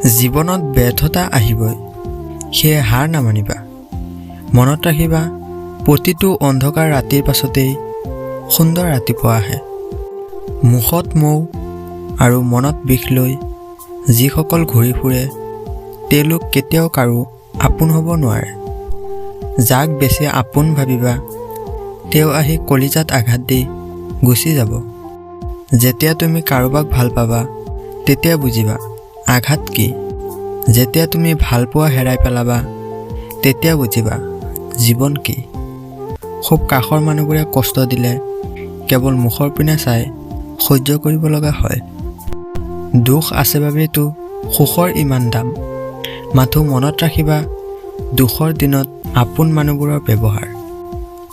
জীৱনত ব্যৰ্থতা আহিবই, সেয়ে হাৰ নামানিবা। মনত ৰাখিবা, প্ৰতিটো অন্ধকাৰ ৰাতিৰ পাছতেই সুন্দৰ ৰাতিপুৱা আহে। মুখত মৌ আৰু মনত বিষ লৈ যিসকল ঘূৰি ফুৰে, তেওঁলোক কেতিয়াও কাৰো আপোন হ'ব নোৱাৰে। যাক বেছি আপোন ভাবিবা, তেওঁ আহি কলিজাত আঘাত দি গুচি যাব। যেতিয়া তুমি কাৰোবাক ভাল পাবা, তেতিয়া বুজিবা আঘাত কি। যেতিয়া তুমি ভাল পোৱা হেৰাই পেলাবা, তেতিয়া বুজিবা জীৱন কি। খুব কাষৰ মানুহবোৰে কষ্ট দিলে কেৱল মুখৰ পিনে চাই সহ্য কৰিব লগা হয়। দুখ আছে বাবেইতো সুখৰ ইমান দাম। মাথো মনত ৰাখিবা, দুখৰ দিনত আপোন মানুহবোৰৰ ব্যৱহাৰ।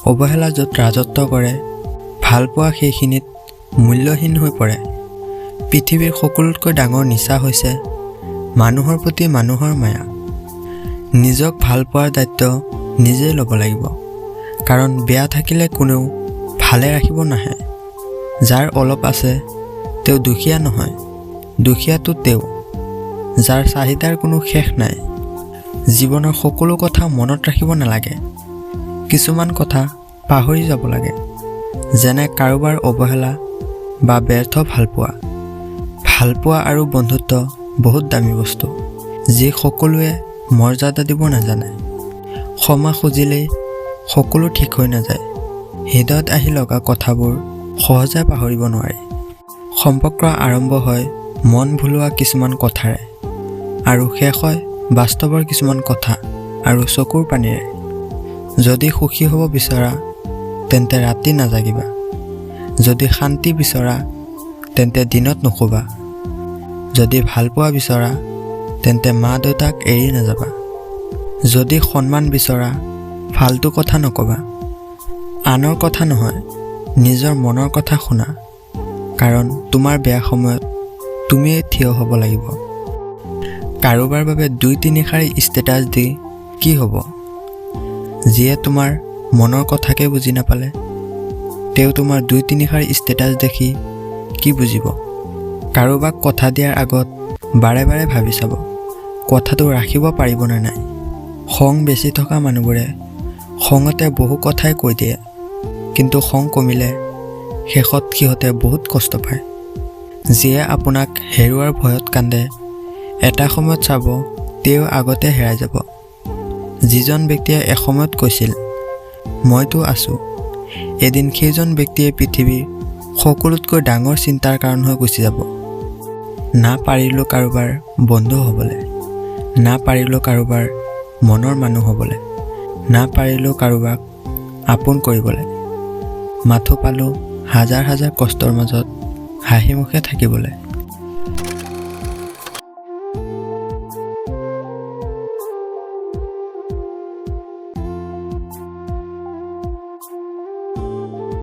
অৱহেলা য'ত ৰাজত্ব কৰে, ভালপোৱা সেইখিনিত মূল্যহীন হৈ পৰে। পৃথিৱীৰ সকলোতকৈ ডাঙৰ নিচা হৈছে মানুহৰ প্ৰতি মানুহৰ মায়া। নিজক ভাল পোৱাৰ দায়িত্ব নিজেই ল'ব লাগিব, কাৰণ বেয়া থাকিলে কোনেও ভালে ৰাখিব নাহে। যাৰ অলপ আছে তেওঁ দুখীয়া নহয়, দুখীয়াটো তেওঁ যাৰ চাহিদাৰ কোনো শেষ নাই। জীৱনৰ সকলো কথা মনত ৰাখিব নালাগে, কিছুমান কথা পাহৰি যাব লাগে। যেনে কাৰোবাৰ অৱহেলা বা ব্যৰ্থ ভালপোৱা আৰু বন্ধুত্ব বহুত দামী বস্তু, যি সকলোৱে মৰ্যাদা দিব নাজানে। ক্ষমা খুজিলেই সকলো ঠিক হৈ নাযায়। হৃদয়ত আহি লগা কথাবোৰ সহজে পাহৰিব নোৱাৰি। সম্পৰ্ক আৰম্ভ হয় মন ভুলোৱা কিছুমান কথাৰে, আৰু শেষ হয় বাস্তৱৰ কিছুমান কথা আৰু চকুৰ পানীৰে। যদি সুখী হ'ব বিচৰা, তেন্তে ৰাতি নাজাগিবা। যদি শান্তি বিচৰা, তেন্তে দিনত নুশুবা। যদি ভালপোৱা বিচৰা, তেন্তে মা দেউতাক এৰি নাযাবা। যদি সন্মান বিচৰা, ফাল্টু কথা নক'বা। আনৰ কথা নহয়, নিজৰ মনৰ কথা শুনা, কাৰণ তোমাৰ বেয়া সময়ত তুমিয়েই থিয় হ'ব লাগিব। কাৰোবাৰ বাবে 2-3 শাৰী ষ্টেটাছ দি কি হ'ব? যিয়ে তোমাৰ মনৰ কথাকে বুজি নাপালে, তেওঁ তোমাৰ 2-3 শাৰী ষ্টেটাছ দেখি কি বুজিব? কাৰোবাক কথা দিয়াৰ আগত বাৰে বাৰে ভাবি চাব, কথাটো ৰাখিব পাৰিবনে নাই। খং বেছি থকা মানুহবোৰে খঙতে বহু কথাই কৈ দিয়ে, কিন্তু খং কমিলে শেষত সিহঁতে বহুত কষ্ট পায়। যিয়ে আপোনাক হেৰুৱাৰ ভয়ত কান্দে, এটা সময়ত চাব তেওঁ আগতে হেৰাই যাব। যিজন ব্যক্তিয়ে এসময়ত কৈছিল মইতো আছোঁ, এদিন সেইজন ব্যক্তিয়ে পৃথিৱীৰ সকলোতকৈ ডাঙৰ চিন্তাৰ কাৰণ হৈ গুচি যাব। না পাৰিলোঁ কাৰোবাৰ বন্ধু হ'বলৈ, না পাৰিলোঁ কাৰোবাৰ মনৰ মানুহ হ'বলৈ, না পাৰিলোঁ কাৰোবাক আপোন কৰিবলৈ। মাথো পালোঁ হাজাৰ হাজাৰ কষ্টৰ মাজত হাঁহি মুখে থাকিবলৈ।